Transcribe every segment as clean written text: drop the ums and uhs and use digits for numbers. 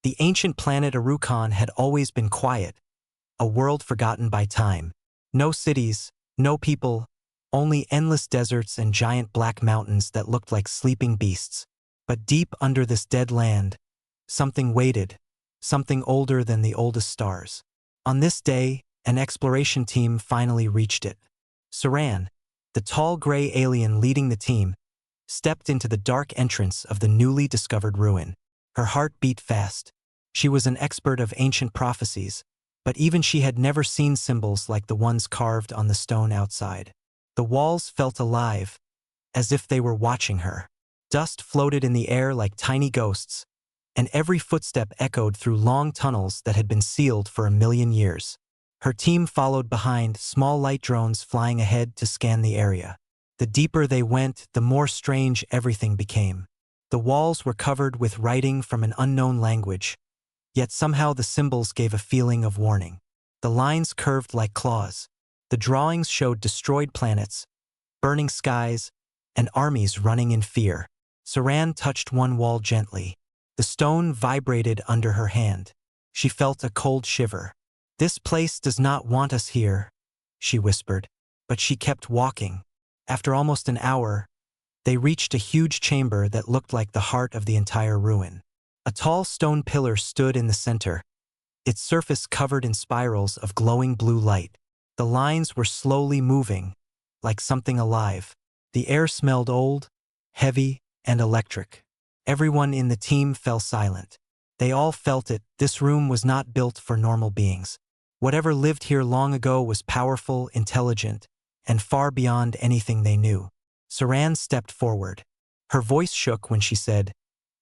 The ancient planet Arukan had always been quiet, a world forgotten by time. No cities, no people, only endless deserts and giant black mountains that looked like sleeping beasts. But deep under this dead land, something waited, something older than the oldest stars. On this day, an exploration team finally reached it. Saran, the tall gray alien leading the team, stepped into the dark entrance of the newly discovered ruin. Her heart beat fast. She was an expert of ancient prophecies, but even she had never seen symbols like the ones carved on the stone outside. The walls felt alive, as if they were watching her. Dust floated in the air like tiny ghosts, and every footstep echoed through long tunnels that had been sealed for 1,000,000 years. Her team followed behind, small light drones flying ahead to scan the area. The deeper they went, the more strange everything became. The walls were covered with writing from an unknown language, yet somehow the symbols gave a feeling of warning. The lines curved like claws. The drawings showed destroyed planets, burning skies, and armies running in fear. Saran touched one wall gently. The stone vibrated under her hand. She felt a cold shiver. "This place does not want us here," she whispered, but she kept walking. After almost an hour, they reached a huge chamber that looked like the heart of the entire ruin. A tall stone pillar stood in the center, its surface covered in spirals of glowing blue light. The lines were slowly moving, like something alive. The air smelled old, heavy, and electric. Everyone in the team fell silent. They all felt it. This room was not built for normal beings. Whatever lived here long ago was powerful, intelligent, and far beyond anything they knew. Saran stepped forward. Her voice shook when she said,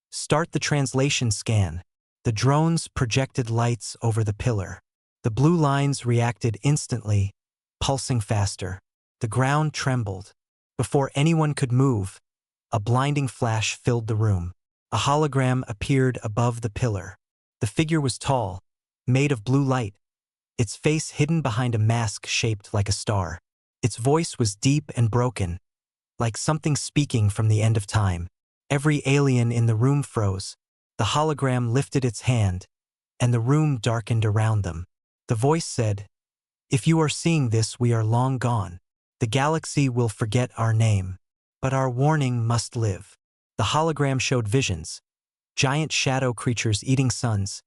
"Start the translation scan." The drones projected lights over the pillar. The blue lines reacted instantly, pulsing faster. The ground trembled. Before anyone could move, a blinding flash filled the room. A hologram appeared above the pillar. The figure was tall, made of blue light, its face hidden behind a mask shaped like a star. Its voice was deep and broken, like something speaking from the end of time. Every alien in the room froze. The hologram lifted its hand, and the room darkened around them. The voice said, "If you are seeing this, we are long gone. The galaxy will forget our name, but our warning must live." The hologram showed visions, giant shadow creatures eating suns,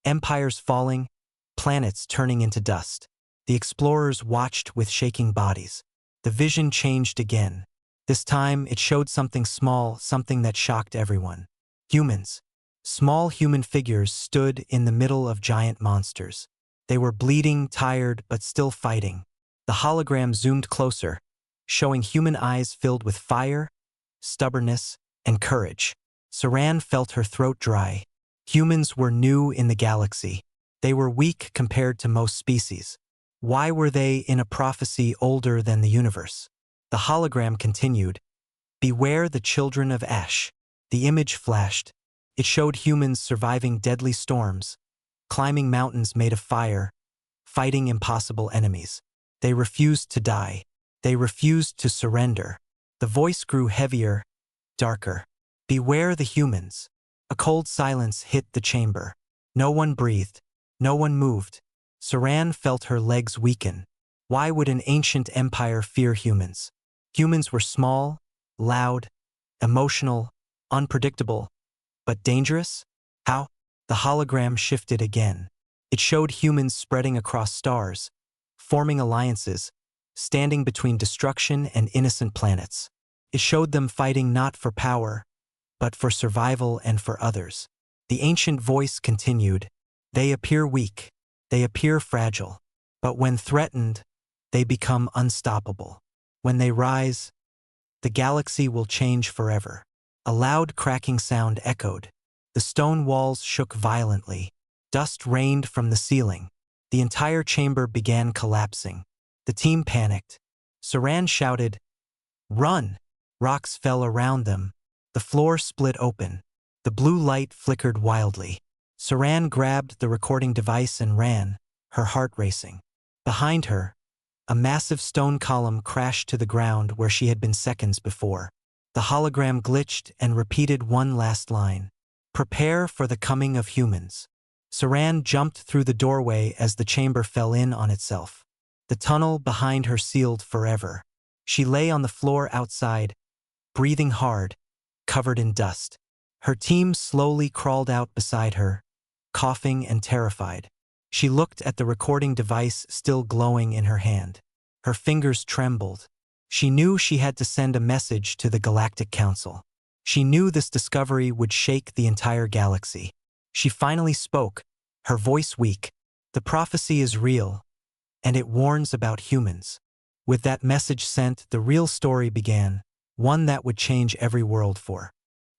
empires falling, planets turning into dust. The explorers watched with shaking bodies. The vision changed again. This time, it showed something small, something that shocked everyone. Humans. Small human figures stood in the middle of giant monsters. They were bleeding, tired, but still fighting. The hologram zoomed closer, showing human eyes filled with fire, stubbornness, and courage. Saran felt her throat dry. Humans were new in the galaxy. They were weak compared to most species. Why were they in a prophecy older than the universe? The hologram continued, "Beware the children of Ash." The image flashed. It showed humans surviving deadly storms, climbing mountains made of fire, fighting impossible enemies. They refused to die. They refused to surrender. The voice grew heavier, darker. "Beware the humans." A cold silence hit the chamber. No one breathed. No one moved. Saran felt her legs weaken. Why would an ancient empire fear humans? Humans were small, loud, emotional, unpredictable, but dangerous? How? The hologram shifted again. It showed humans spreading across stars, forming alliances, standing between destruction and innocent planets. It showed them fighting not for power, but for survival and for others. The ancient voice continued, "They appear weak, they appear fragile, but when threatened, they become unstoppable. When they rise, the galaxy will change forever." A loud cracking sound echoed. The stone walls shook violently. Dust rained from the ceiling. The entire chamber began collapsing. The team panicked. Saran shouted, "Run!" Rocks fell around them. The floor split open. The blue light flickered wildly. Saran grabbed the recording device and ran, her heart racing. Behind her, a massive stone column crashed to the ground where she had been seconds before. The hologram glitched and repeated one last line. Prepare for the coming of humans. Saran jumped through the doorway as the chamber fell in on itself. The tunnel behind her sealed forever. She lay on the floor outside, breathing hard, covered in dust. Her team slowly crawled out beside her, coughing and terrified. She looked at the recording device still glowing in her hand. Her fingers trembled. She knew she had to send a message to the Galactic Council. She knew this discovery would shake the entire galaxy. She finally spoke, her voice weak. The prophecy is real, and it warns about humans. With that message sent, the real story began, one that would change every world for.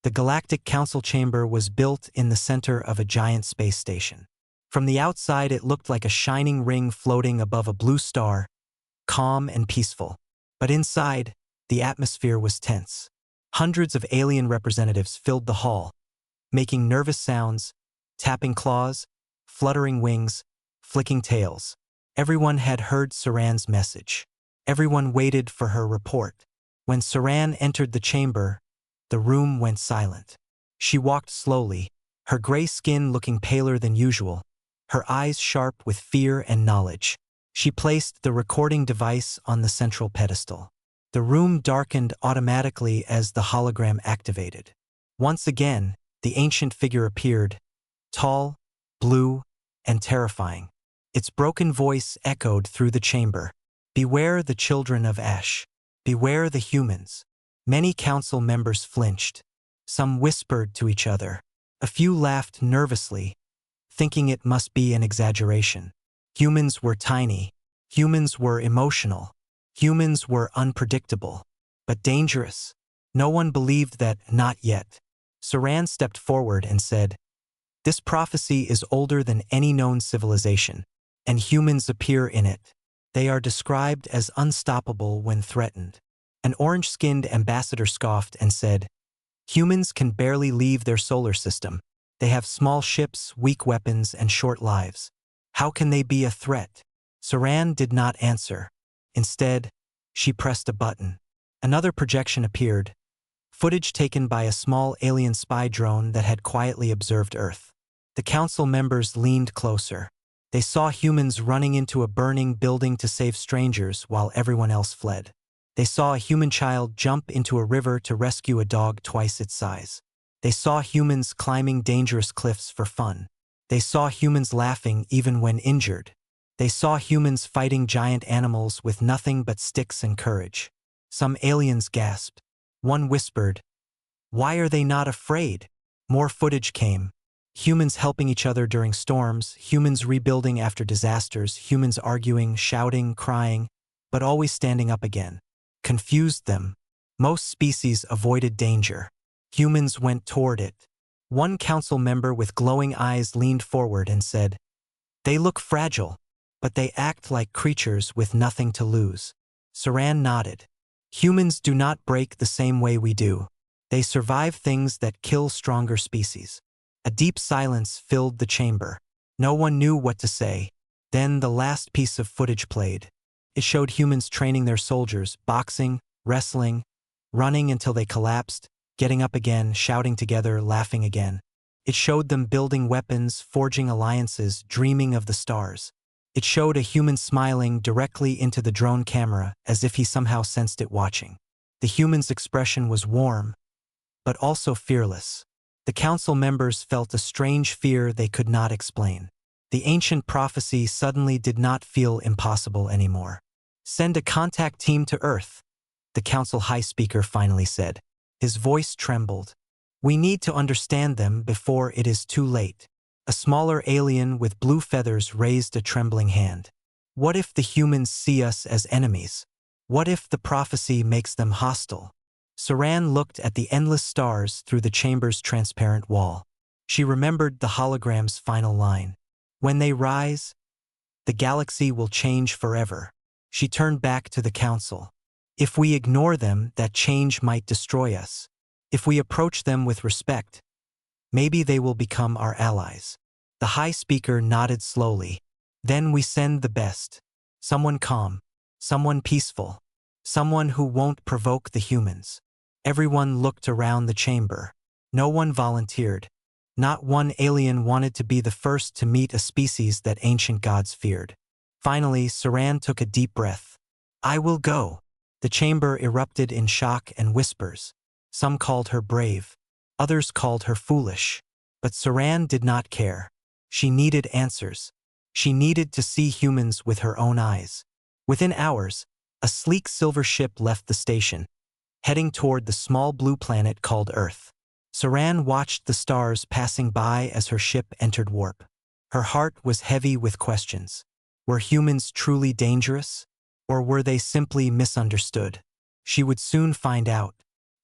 The Galactic Council chamber was built in the center of a giant space station. From the outside, it looked like a shining ring floating above a blue star, calm and peaceful. But inside, the atmosphere was tense. Hundreds of alien representatives filled the hall, making nervous sounds, tapping claws, fluttering wings, flicking tails. Everyone had heard Saran's message. Everyone waited for her report. When Saran entered the chamber, the room went silent. She walked slowly, her gray skin looking paler than usual, her eyes sharp with fear and knowledge. She placed the recording device on the central pedestal. The room darkened automatically as the hologram activated. Once again, the ancient figure appeared, tall, blue, and terrifying. Its broken voice echoed through the chamber. Beware the children of Ash. Beware the humans. Many council members flinched. Some whispered to each other. A few laughed nervously, thinking it must be an exaggeration. Humans were tiny. Humans were emotional. Humans were unpredictable, but dangerous. No one believed that, not yet. Saran stepped forward and said, "This prophecy is older than any known civilization, and humans appear in it. They are described as unstoppable when threatened." An orange-skinned ambassador scoffed and said, "Humans can barely leave their solar system. They have small ships, weak weapons, and short lives. How can they be a threat?" Saran did not answer. Instead, she pressed a button. Another projection appeared, footage taken by a small alien spy drone that had quietly observed Earth. The council members leaned closer. They saw humans running into a burning building to save strangers while everyone else fled. They saw a human child jump into a river to rescue a dog twice its size. They saw humans climbing dangerous cliffs for fun. They saw humans laughing even when injured. They saw humans fighting giant animals with nothing but sticks and courage. Some aliens gasped. One whispered, "Why are they not afraid?" More footage came. Humans helping each other during storms, humans rebuilding after disasters, humans arguing, shouting, crying, but always standing up again. Confused them. Most species avoided danger. Humans went toward it. One council member with glowing eyes leaned forward and said, "They look fragile, but they act like creatures with nothing to lose." Saran nodded. Humans do not break the same way we do. They survive things that kill stronger species. A deep silence filled the chamber. No one knew what to say. Then the last piece of footage played. It showed humans training their soldiers, boxing, wrestling, running until they collapsed, getting up again, shouting together, laughing again. It showed them building weapons, forging alliances, dreaming of the stars. It showed a human smiling directly into the drone camera as if he somehow sensed it watching. The human's expression was warm, but also fearless. The council members felt a strange fear they could not explain. The ancient prophecy suddenly did not feel impossible anymore. "Send a contact team to Earth," the council high speaker finally said. His voice trembled. "We need to understand them before it is too late." A smaller alien with blue feathers raised a trembling hand. "What if the humans see us as enemies? What if the prophecy makes them hostile?" Saran looked at the endless stars through the chamber's transparent wall. She remembered the hologram's final line. "When they rise, the galaxy will change forever." She turned back to the council. "If we ignore them, that change might destroy us. If we approach them with respect, maybe they will become our allies." The high speaker nodded slowly. "Then we send the best. Someone calm. Someone peaceful. Someone who won't provoke the humans." Everyone looked around the chamber. No one volunteered. Not one alien wanted to be the first to meet a species that ancient gods feared. Finally, Saran took a deep breath. I will go. The chamber erupted in shock and whispers. Some called her brave. Others called her foolish. But Saran did not care. She needed answers. She needed to see humans with her own eyes. Within hours, a sleek silver ship left the station, heading toward the small blue planet called Earth. Saran watched the stars passing by as her ship entered warp. Her heart was heavy with questions. Were humans truly dangerous? Or were they simply misunderstood? She would soon find out,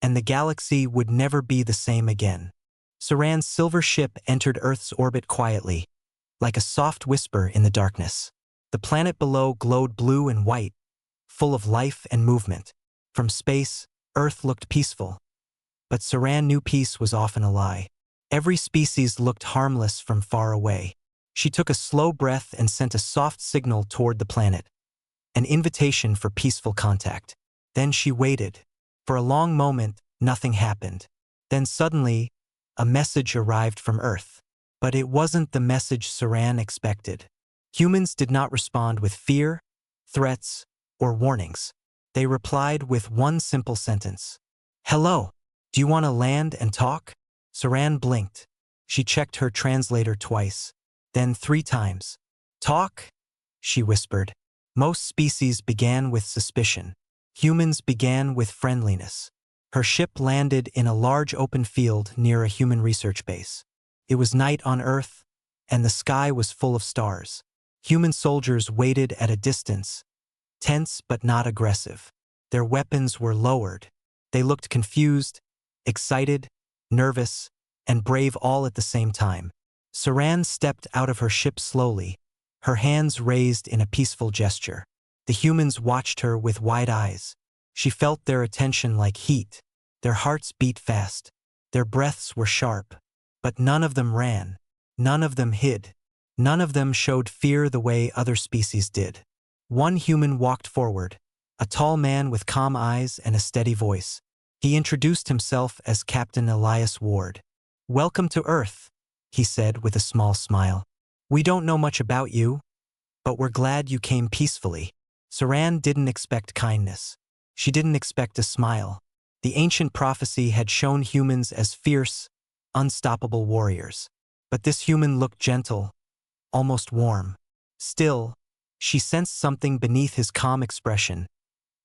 and the galaxy would never be the same again. Saran's silver ship entered Earth's orbit quietly, like a soft whisper in the darkness. The planet below glowed blue and white, full of life and movement. From space, Earth looked peaceful. But Saran knew peace was often a lie. Every species looked harmless from far away. She took a slow breath and sent a soft signal toward the planet, an invitation for peaceful contact. Then she waited. For a long moment, nothing happened. Then suddenly, a message arrived from Earth. But it wasn't the message Saran expected. Humans did not respond with fear, threats, or warnings. They replied with one simple sentence. Hello. Do you want to land and talk? Saran blinked. She checked her translator twice, then 3 times. Talk? She whispered. Most species began with suspicion. Humans began with friendliness. Her ship landed in a large open field near a human research base. It was night on Earth, and the sky was full of stars. Human soldiers waited at a distance, tense but not aggressive. Their weapons were lowered. They looked confused, excited, nervous, and brave all at the same time. Saran stepped out of her ship slowly, her hands raised in a peaceful gesture. The humans watched her with wide eyes. She felt their attention like heat. Their hearts beat fast. Their breaths were sharp. But none of them ran. None of them hid. None of them showed fear the way other species did. One human walked forward, a tall man with calm eyes and a steady voice. He introduced himself as Captain Elias Ward. Welcome to Earth, he said with a small smile. We don't know much about you, but we're glad you came peacefully. Saran didn't expect kindness. She didn't expect a smile. The ancient prophecy had shown humans as fierce, unstoppable warriors. But this human looked gentle, almost warm. Still, she sensed something beneath his calm expression,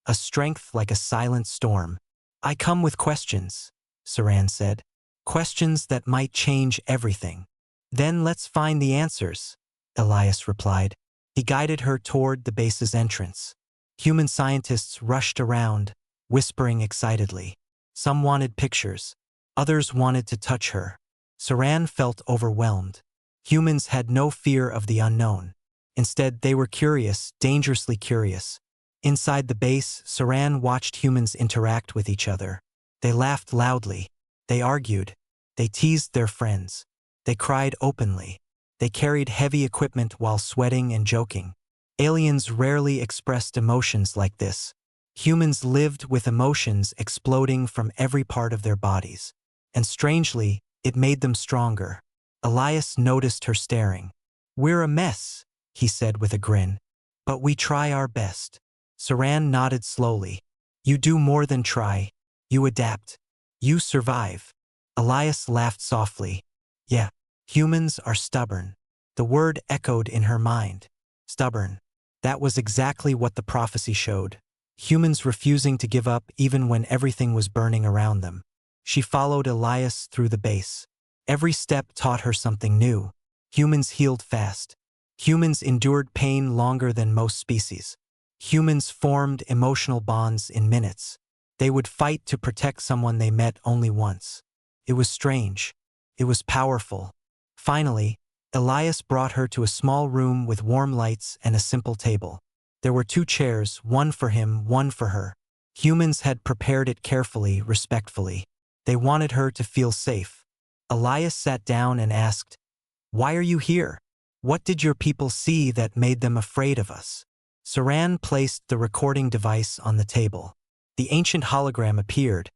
a strength like a silent storm. I come with questions, Saran said. Questions that might change everything. Then let's find the answers, Elias replied. He guided her toward the base's entrance. Human scientists rushed around, whispering excitedly. Some wanted pictures. Others wanted to touch her. Saran felt overwhelmed. Humans had no fear of the unknown. Instead, they were curious, dangerously curious. Inside the base, Saran watched humans interact with each other. They laughed loudly. They argued. They teased their friends. They cried openly. They carried heavy equipment while sweating and joking. Aliens rarely expressed emotions like this. Humans lived with emotions exploding from every part of their bodies. And strangely, it made them stronger. Elias noticed her staring. We're a mess, he said with a grin. But we try our best. Saran nodded slowly. You do more than try. You adapt. You survive. Elias laughed softly. Yeah, humans are stubborn. The word echoed in her mind. Stubborn. That was exactly what the prophecy showed. Humans refusing to give up even when everything was burning around them. She followed Elias through the base. Every step taught her something new. Humans healed fast. Humans endured pain longer than most species. Humans formed emotional bonds in minutes. They would fight to protect someone they met only once. It was strange. It was powerful. Finally, Elias brought her to a small room with warm lights and a simple table. There were 2 chairs, one for him, one for her. Humans had prepared it carefully, respectfully. They wanted her to feel safe. Elias sat down and asked, Why are you here? What did your people see that made them afraid of us? Saran placed the recording device on the table. The ancient hologram appeared,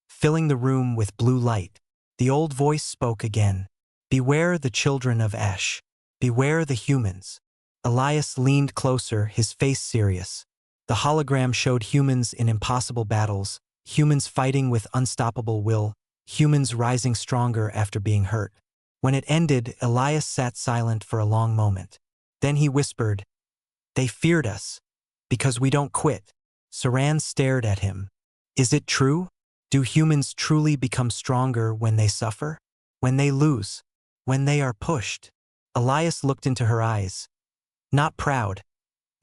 filling the room with blue light. The old voice spoke again. Beware the children of Ash. Beware the humans. Elias leaned closer, his face serious. The hologram showed humans in impossible battles, humans fighting with unstoppable will, humans rising stronger after being hurt. When it ended, Elias sat silent for a long moment. Then he whispered, "They feared us. Because we don't quit." Saran stared at him. "Is it true? Do humans truly become stronger when they suffer? When they lose? When they are pushed?" Elias looked into her eyes. Not proud,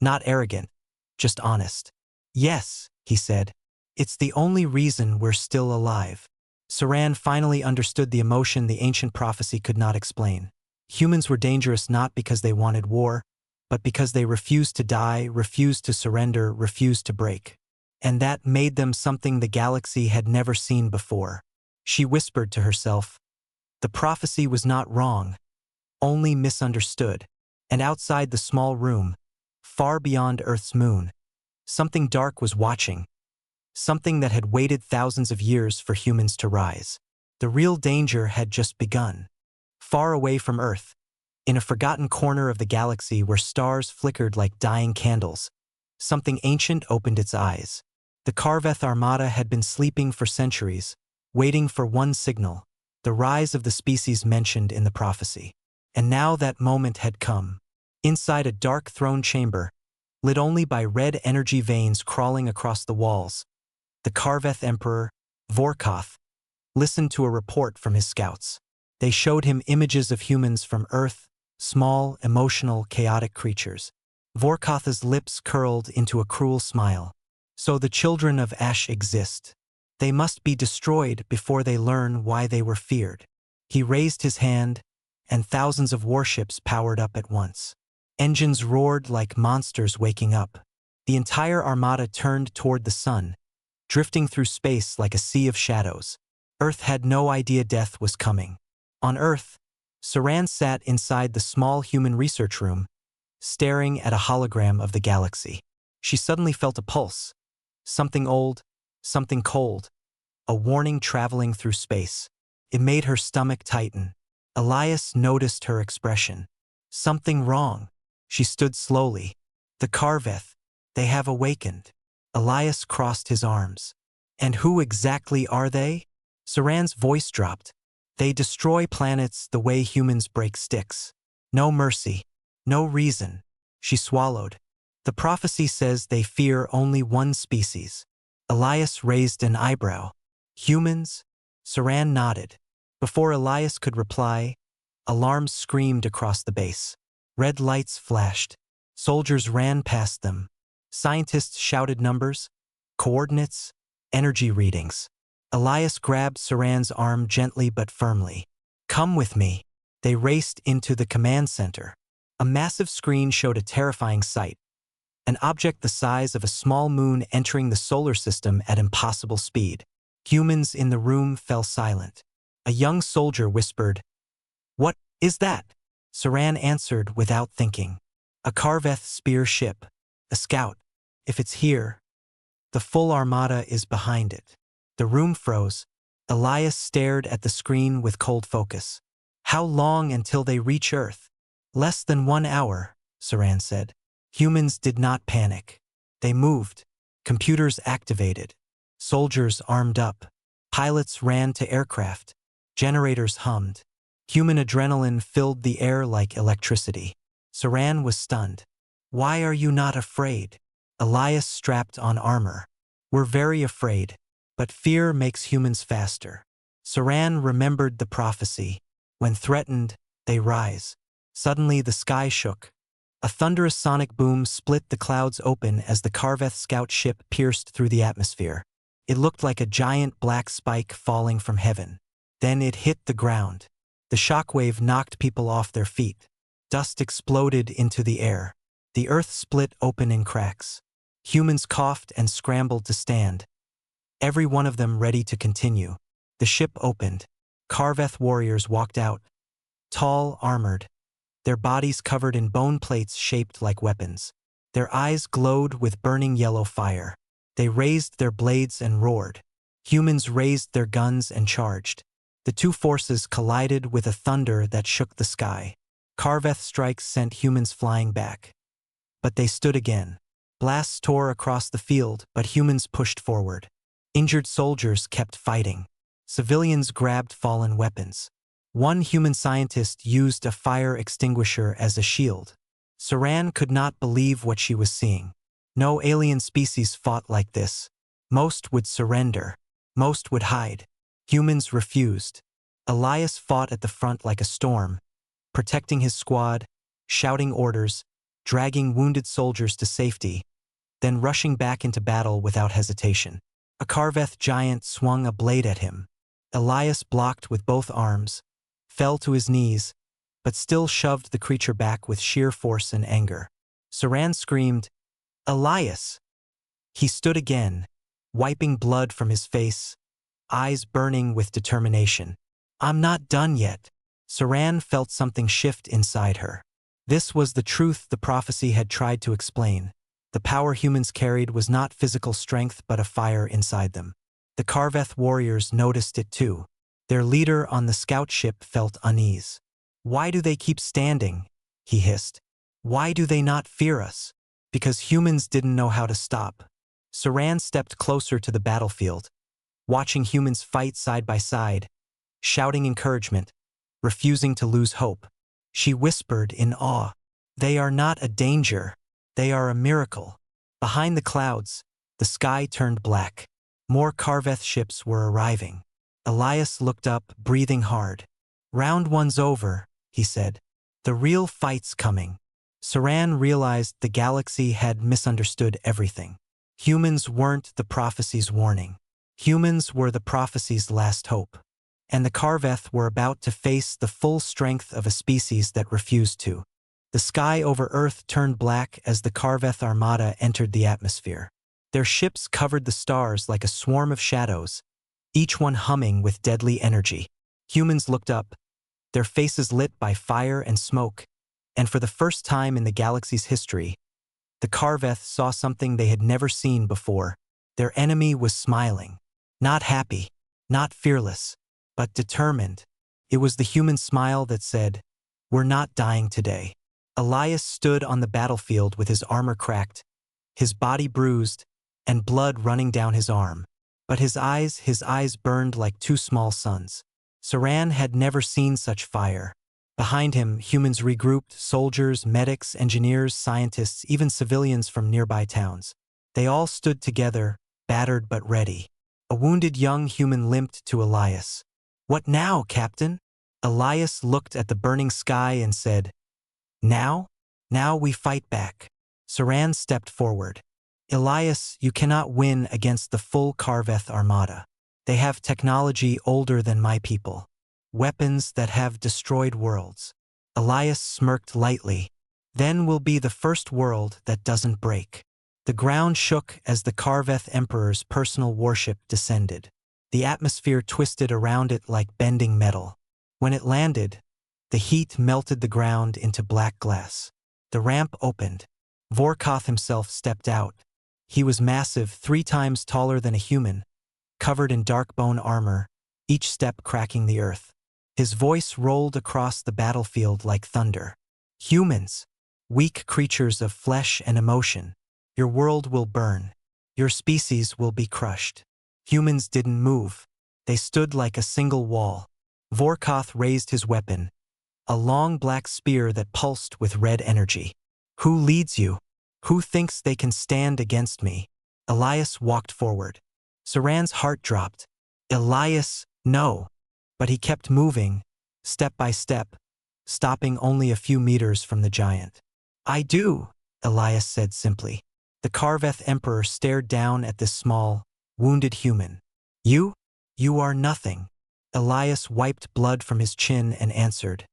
not arrogant, just honest. "Yes," he said. "It's the only reason we're still alive." Saran finally understood the emotion the ancient prophecy could not explain. Humans were dangerous not because they wanted war, but because they refused to die, refused to surrender, refused to break. And that made them something the galaxy had never seen before. She whispered to herself, the prophecy was not wrong, only misunderstood. And outside the small room, far beyond Earth's moon, something dark was watching. Something that had waited thousands of years for humans to rise. The real danger had just begun. Far away from Earth, in a forgotten corner of the galaxy where stars flickered like dying candles, something ancient opened its eyes. The Karveth Armada had been sleeping for centuries, waiting for one signal, the rise of the species mentioned in the prophecy. And now that moment had come. Inside a dark throne chamber, lit only by red energy veins crawling across the walls, the Karveth Emperor, Vorkoth, listened to a report from his scouts. They showed him images of humans from Earth, small, emotional, chaotic creatures. Vorkoth's lips curled into a cruel smile. So the children of Ash exist. They must be destroyed before they learn why they were feared. He raised his hand, and thousands of warships powered up at once. Engines roared like monsters waking up. The entire armada turned toward the sun, drifting through space like a sea of shadows. Earth had no idea death was coming. On Earth, Saran sat inside the small human research room, staring at a hologram of the galaxy. She suddenly felt a pulse. Something old, something cold. A warning traveling through space. It made her stomach tighten. Elias noticed her expression. Something wrong. She stood slowly. The Karveth, they have awakened. Elias crossed his arms. And who exactly are they? Saran's voice dropped. They destroy planets the way humans break sticks. No mercy. No reason. She swallowed. The prophecy says they fear only one species. Elias raised an eyebrow. Humans? Saran nodded. Before Elias could reply, alarms screamed across the base. Red lights flashed. Soldiers ran past them. Scientists shouted numbers, coordinates, energy readings. Elias grabbed Saran's arm gently but firmly. "Come with me." They raced into the command center. A massive screen showed a terrifying sight. An object the size of a small moon entering the solar system at impossible speed. Humans in the room fell silent. A young soldier whispered, "What is that?" Saran answered without thinking. "A Karveth spear ship. A scout. If it's here, the full armada is behind it." The room froze. Elias stared at the screen with cold focus. "How long until they reach Earth?" "Less than 1 hour," Saran said. Humans did not panic. They moved. Computers activated. Soldiers armed up. Pilots ran to aircraft. Generators hummed. Human adrenaline filled the air like electricity. Saran was stunned. "Why are you not afraid?" Elias strapped on armor. "We're very afraid, but fear makes humans faster." Saran remembered the prophecy. When threatened, they rise. Suddenly the sky shook. A thunderous sonic boom split the clouds open as the Karveth scout ship pierced through the atmosphere. It looked like a giant black spike falling from heaven. Then it hit the ground. The shockwave knocked people off their feet. Dust exploded into the air. The earth split open in cracks. Humans coughed and scrambled to stand, every one of them ready to continue. The ship opened. Karveth warriors walked out, tall, armored, their bodies covered in bone plates shaped like weapons. Their eyes glowed with burning yellow fire. They raised their blades and roared. Humans raised their guns and charged. The two forces collided with a thunder that shook the sky. Karveth strikes sent humans flying back. But they stood again. Blasts tore across the field, but humans pushed forward. Injured soldiers kept fighting. Civilians grabbed fallen weapons. One human scientist used a fire extinguisher as a shield. Saran could not believe what she was seeing. No alien species fought like this. Most would surrender. Most would hide. Humans refused. Elias fought at the front like a storm, protecting his squad, shouting orders, dragging wounded soldiers to safety, then rushing back into battle without hesitation. A Karveth giant swung a blade at him. Elias blocked with both arms, fell to his knees, but still shoved the creature back with sheer force and anger. Saran screamed, "Elias!" He stood again, wiping blood from his face, eyes burning with determination. "I'm not done yet." Saran felt something shift inside her. This was the truth the prophecy had tried to explain. The power humans carried was not physical strength but a fire inside them. The Karveth warriors noticed it too. Their leader on the scout ship felt unease. "Why do they keep standing?" he hissed. "Why do they not fear us?" Because humans didn't know how to stop. Saran stepped closer to the battlefield, watching humans fight side by side, shouting encouragement, refusing to lose hope. She whispered in awe, "They are not a danger. They are a miracle." Behind the clouds, the sky turned black. More Karveth ships were arriving. Elias looked up, breathing hard. "Round one's over," he said. "The real fight's coming." Saran realized the galaxy had misunderstood everything. Humans weren't the prophecy's warning. Humans were the prophecy's last hope. And the Karveth were about to face the full strength of a species that refused to. The sky over Earth turned black as the Karveth armada entered the atmosphere. Their ships covered the stars like a swarm of shadows, each one humming with deadly energy. Humans looked up, their faces lit by fire and smoke, and for the first time in the galaxy's history, the Karveth saw something they had never seen before. Their enemy was smiling. Not happy, not fearless, but determined. It was the human smile that said, "We're not dying today." Elias stood on the battlefield with his armor cracked, his body bruised, and blood running down his arm. But his eyes burned like two small suns. Saran had never seen such fire. Behind him, humans regrouped, soldiers, medics, engineers, scientists, even civilians from nearby towns. They all stood together, battered but ready. A wounded young human limped to Elias. "What now, Captain?" Elias looked at the burning sky and said, "Now? Now we fight back." Saran stepped forward. "Elias, you cannot win against the full Karveth armada. They have technology older than my people. Weapons that have destroyed worlds." Elias smirked lightly. "Then we'll be the first world that doesn't break." The ground shook as the Karveth Emperor's personal warship descended. The atmosphere twisted around it like bending metal. When it landed, the heat melted the ground into black glass. The ramp opened. Vorkoth himself stepped out. He was massive, 3 times taller than a human, covered in dark bone armor, each step cracking the earth. His voice rolled across the battlefield like thunder. "Humans, weak creatures of flesh and emotion, your world will burn. Your species will be crushed." Humans didn't move. They stood like a single wall. Vorkoth raised his weapon, a long black spear that pulsed with red energy. "Who leads you? Who thinks they can stand against me?" Elias walked forward. Saran's heart dropped. "Elias, no." But he kept moving, step by step, stopping only a few meters from the giant. "I do," Elias said simply. The Karveth Emperor stared down at this small, wounded human. "You? You are nothing." Elias wiped blood from his chin and answered,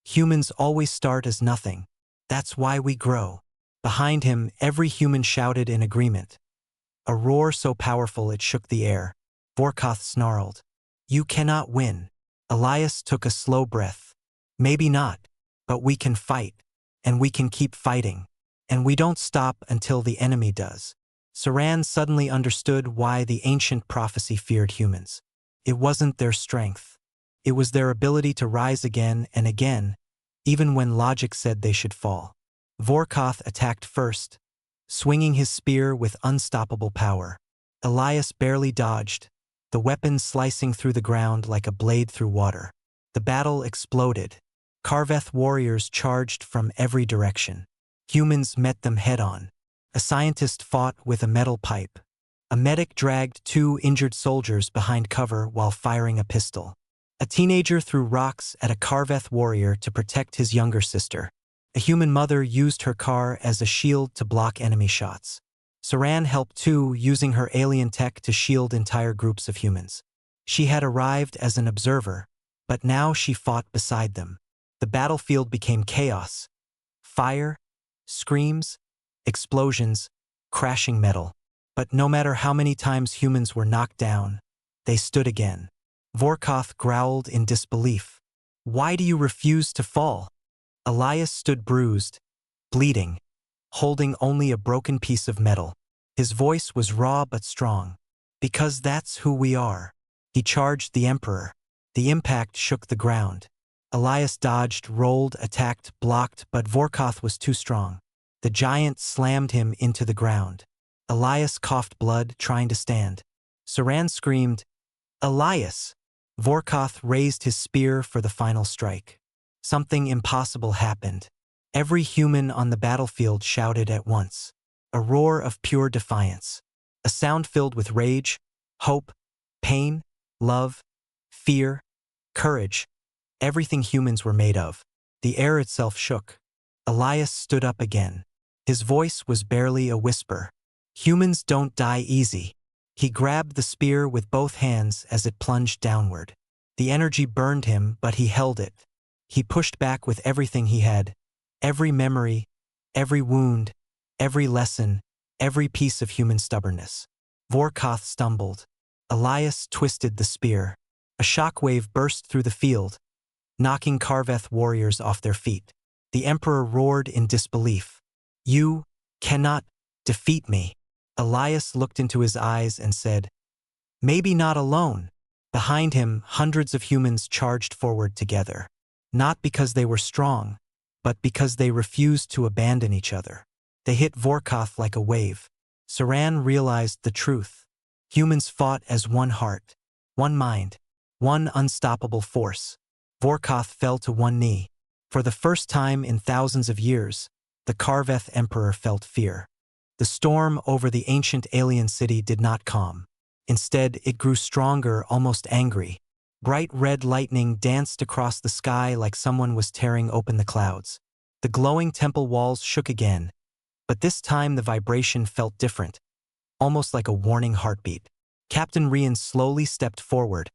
"Humans always start as nothing. That's why we grow." Behind him, every human shouted in agreement. A roar so powerful it shook the air. Vorkoth snarled, "You cannot win." Elias took a slow breath. "Maybe not, but we can fight, and we can keep fighting. And we don't stop until the enemy does." Saran suddenly understood why the ancient prophecy feared humans. It wasn't their strength. It was their ability to rise again and again, even when logic said they should fall. Vorkoth attacked first, swinging his spear with unstoppable power. Elias barely dodged, the weapon slicing through the ground like a blade through water. The battle exploded. Karveth warriors charged from every direction. Humans met them head-on. A scientist fought with a metal pipe. A medic dragged 2 injured soldiers behind cover while firing a pistol. A teenager threw rocks at a Karveth warrior to protect his younger sister. A human mother used her car as a shield to block enemy shots. Saran helped too, using her alien tech to shield entire groups of humans. She had arrived as an observer, but now she fought beside them. The battlefield became chaos. Fire, screams, explosions, crashing metal. But no matter how many times humans were knocked down, they stood again. Vorkoth growled in disbelief. "Why do you refuse to fall?" Elias stood bruised, bleeding, holding only a broken piece of metal. His voice was raw but strong. "Because that's who we are." He charged the Emperor. The impact shook the ground. Elias dodged, rolled, attacked, blocked, but Vorkoth was too strong. The giant slammed him into the ground. Elias coughed blood, trying to stand. Saran screamed, "Elias!" Vorkoth raised his spear for the final strike. Something impossible happened. Every human on the battlefield shouted at once. A roar of pure defiance. A sound filled with rage, hope, pain, love, fear, courage. Everything humans were made of. The air itself shook. Elias stood up again. His voice was barely a whisper. "Humans don't die easy." He grabbed the spear with both hands as it plunged downward. The energy burned him, but he held it. He pushed back with everything he had. Every memory, every wound, every lesson, every piece of human stubbornness. Vorkoth stumbled. Elias twisted the spear. A shockwave burst through the field, knocking Karveth warriors off their feet. The Emperor roared in disbelief. "You cannot defeat me." Elias looked into his eyes and said, "Maybe not alone." Behind him, hundreds of humans charged forward together. Not because they were strong, but because they refused to abandon each other. They hit Vorkoth like a wave. Saran realized the truth. Humans fought as one heart, one mind, one unstoppable force. Vorkoth fell to one knee. For the first time in thousands of years, the Karveth Emperor felt fear. The storm over the ancient alien city did not calm. Instead, it grew stronger, almost angry. Bright red lightning danced across the sky like someone was tearing open the clouds. The glowing temple walls shook again, but this time the vibration felt different, almost like a warning heartbeat. Captain Rian slowly stepped forward,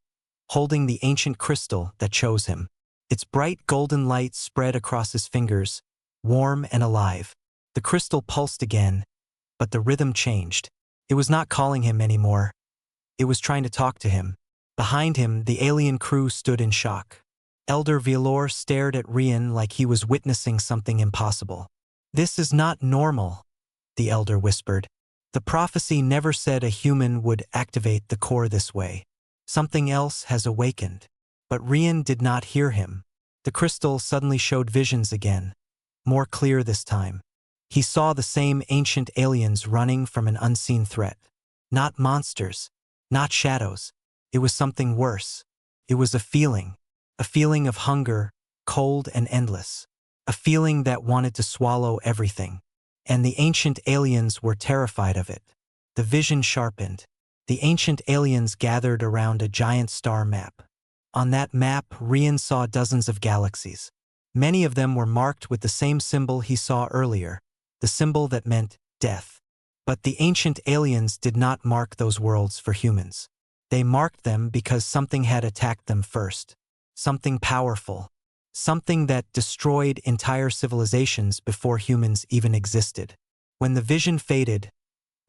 holding the ancient crystal that chose him. Its bright golden light spread across his fingers, warm and alive. The crystal pulsed again, but the rhythm changed. It was not calling him anymore. It was trying to talk to him. Behind him, the alien crew stood in shock. Elder Velor stared at Rian like he was witnessing something impossible. "This is not normal," the elder whispered. "The prophecy never said a human would activate the core this way. Something else has awakened." But Rian did not hear him. The crystal suddenly showed visions again, more clear this time. He saw the same ancient aliens running from an unseen threat. Not monsters, not shadows. It was something worse. It was a feeling of hunger, cold and endless. A feeling that wanted to swallow everything. And the ancient aliens were terrified of it. The vision sharpened. The ancient aliens gathered around a giant star map. On that map, Rian saw dozens of galaxies. Many of them were marked with the same symbol he saw earlier, the symbol that meant death. But the ancient aliens did not mark those worlds for humans. They marked them because something had attacked them first. Something powerful. Something that destroyed entire civilizations before humans even existed. When the vision faded,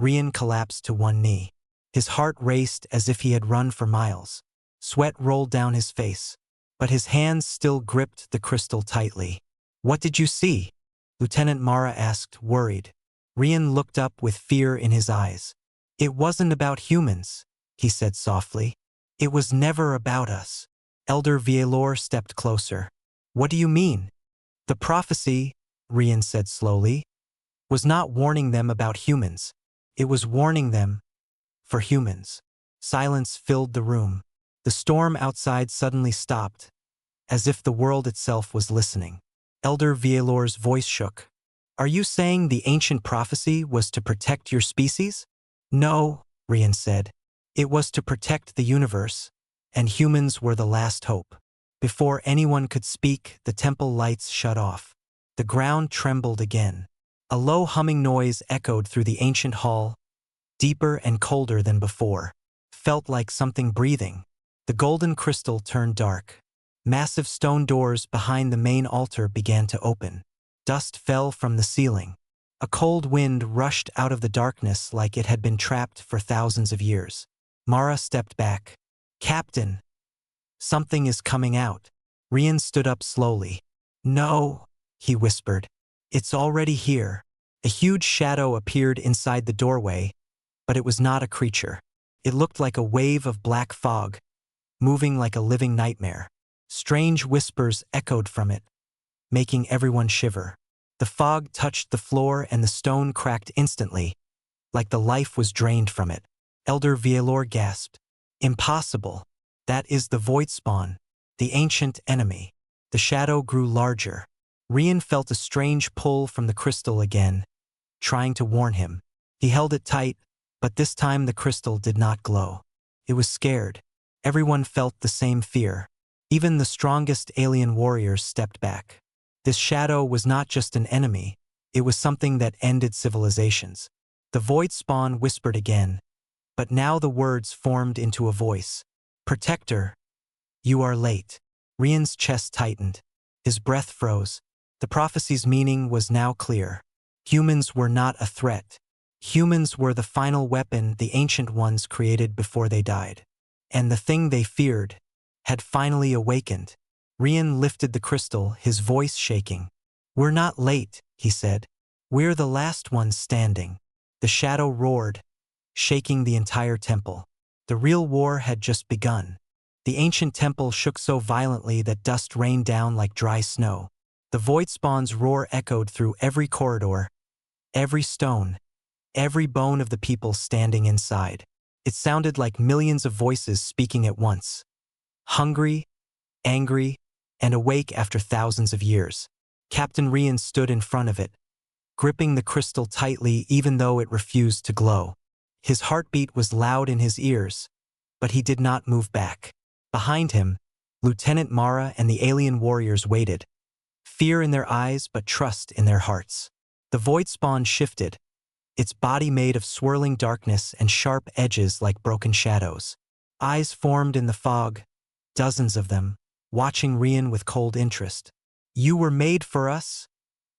Rian collapsed to one knee. His heart raced as if he had run for miles. Sweat rolled down his face, but his hands still gripped the crystal tightly. "What did you see?" Lieutenant Mara asked, worried. Rian looked up with fear in his eyes. "It wasn't about humans," he said softly. "It was never about us." Elder Vielor stepped closer. What do you mean? The prophecy, Rian said slowly, was not warning them about humans. It was warning them for humans. Silence filled the room. The storm outside suddenly stopped, as if the world itself was listening. Elder Vielor's voice shook. Are you saying the ancient prophecy was to protect your species? No, Rian said. It was to protect the universe, and humans were the last hope. Before anyone could speak, the temple lights shut off. The ground trembled again. A low humming noise echoed through the ancient hall, deeper and colder than before. Felt like something breathing. The golden crystal turned dark. Massive stone doors behind the main altar began to open. Dust fell from the ceiling. A cold wind rushed out of the darkness like it had been trapped for thousands of years. Mara stepped back. Captain, something is coming out. Rian stood up slowly. No, he whispered. It's already here. A huge shadow appeared inside the doorway, but it was not a creature. It looked like a wave of black fog, moving like a living nightmare. Strange whispers echoed from it, making everyone shiver. The fog touched the floor and the stone cracked instantly, like the life was drained from it. Elder Vielor gasped. Impossible. That is the void spawn, the ancient enemy. The shadow grew larger. Rian felt a strange pull from the crystal again, trying to warn him. He held it tight, but this time the crystal did not glow. It was scared. Everyone felt the same fear. Even the strongest alien warriors stepped back. This shadow was not just an enemy, it was something that ended civilizations. The void spawn whispered again, but now the words formed into a voice. Protector, you are late. Rian's chest tightened. His breath froze. The prophecy's meaning was now clear. Humans were not a threat. Humans were the final weapon the ancient ones created before they died. And the thing they feared had finally awakened. Rian lifted the crystal, his voice shaking. We're not late, he said. We're the last ones standing. The shadow roared, shaking the entire temple. The real war had just begun. The ancient temple shook so violently that dust rained down like dry snow. The void spawn's roar echoed through every corridor, every stone, every bone of the people standing inside. It sounded like millions of voices speaking at once. Hungry, angry, and awake after thousands of years. Captain Rian stood in front of it, gripping the crystal tightly even though it refused to glow. His heartbeat was loud in his ears, but he did not move back. Behind him, Lieutenant Mara and the alien warriors waited, fear in their eyes but trust in their hearts. The void spawn shifted, its body made of swirling darkness and sharp edges like broken shadows. Eyes formed in the fog, dozens of them, watching Rian with cold interest. You were made for us?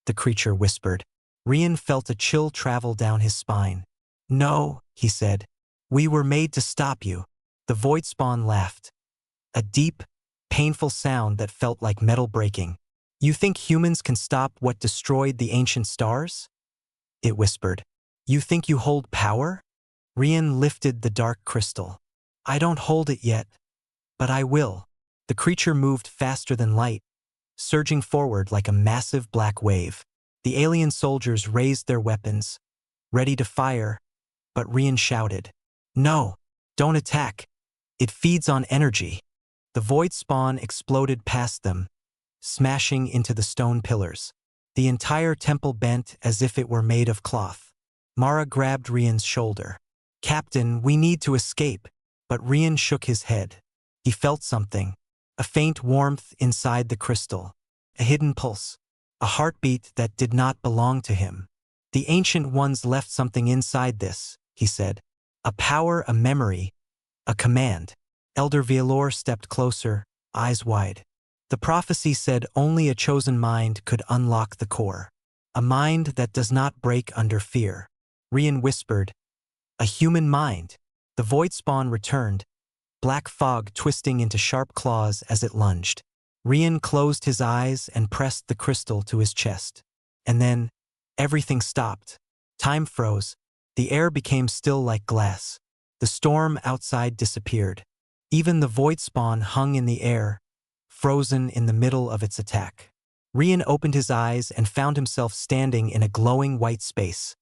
The creature whispered. Rian felt a chill travel down his spine. No, he said. We were made to stop you. The void spawn laughed. A deep, painful sound that felt like metal breaking. You think humans can stop what destroyed the ancient stars? It whispered. You think you hold power? Rian lifted the dark crystal. I don't hold it yet, but I will. The creature moved faster than light, surging forward like a massive black wave. The alien soldiers raised their weapons, ready to fire, but Rian shouted, No, don't attack. It feeds on energy. The void spawn exploded past them, smashing into the stone pillars. The entire temple bent as if it were made of cloth. Mara grabbed Rian's shoulder. Captain, we need to escape. But Rian shook his head. He felt something, a faint warmth inside the crystal, a hidden pulse, a heartbeat that did not belong to him. The ancient ones left something inside this, he said. A power, a memory, a command. Elder Vielor stepped closer, eyes wide. The prophecy said only a chosen mind could unlock the core. A mind that does not break under fear. Rian whispered, A human mind. The void spawn returned, black fog twisting into sharp claws as it lunged. Rian closed his eyes and pressed the crystal to his chest. And then, everything stopped. Time froze. The air became still like glass. The storm outside disappeared. Even the void spawn hung in the air, frozen in the middle of its attack. Rian opened his eyes and found himself standing in a glowing white space,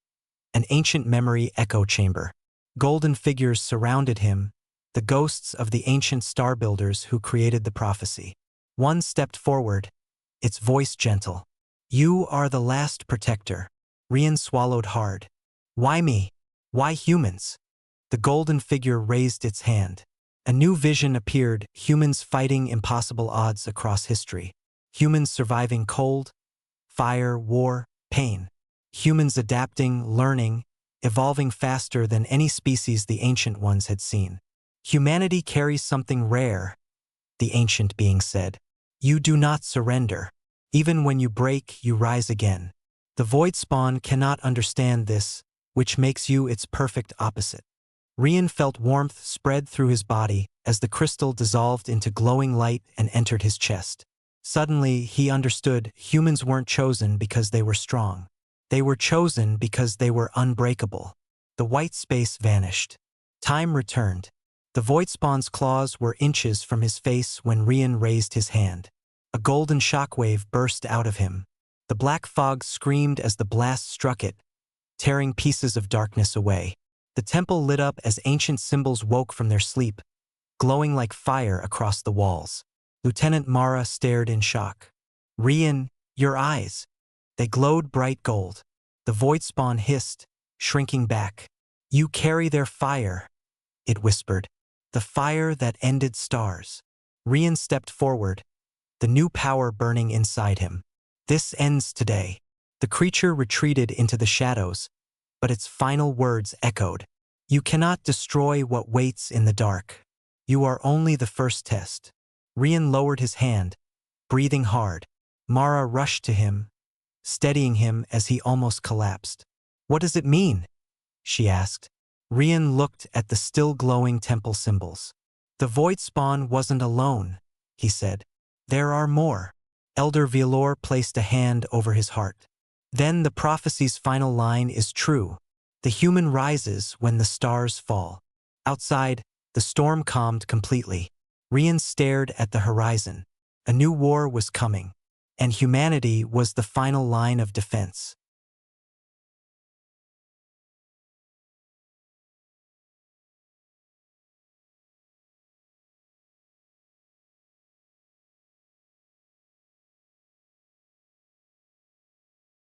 an ancient memory echo chamber. Golden figures surrounded him, the ghosts of the ancient star builders who created the prophecy. One stepped forward, its voice gentle. "You are the last protector." Rian swallowed hard. "Why me? Why humans?" The golden figure raised its hand. A new vision appeared, humans fighting impossible odds across history. Humans surviving cold, fire, war, pain. Humans adapting, learning, evolving faster than any species the ancient ones had seen. "Humanity carries something rare," the ancient being said. "You do not surrender. Even when you break, you rise again. The void spawn cannot understand this, which makes you its perfect opposite." Rian felt warmth spread through his body as the crystal dissolved into glowing light and entered his chest. Suddenly, he understood humans weren't chosen because they were strong. They were chosen because they were unbreakable. The white space vanished. Time returned. The void spawn's claws were inches from his face when Rian raised his hand. A golden shockwave burst out of him. The black fog screamed as the blast struck it, tearing pieces of darkness away. The temple lit up as ancient symbols woke from their sleep, glowing like fire across the walls. Lieutenant Mara stared in shock. "Rian, your eyes." They glowed bright gold. The void spawn hissed, shrinking back. "You carry their fire," it whispered. "The fire that ended stars." Rian stepped forward, the new power burning inside him. "This ends today." The creature retreated into the shadows, but its final words echoed. "You cannot destroy what waits in the dark. You are only the first test." Rian lowered his hand, breathing hard. Mara rushed to him, steadying him as he almost collapsed. "What does it mean?" she asked. Rian looked at the still glowing temple symbols. "The void spawn wasn't alone," he said. "There are more." Elder Velor placed a hand over his heart. "Then the prophecy's final line is true. The human rises when the stars fall." Outside, the storm calmed completely. Rian stared at the horizon. A new war was coming, and humanity was the final line of defense.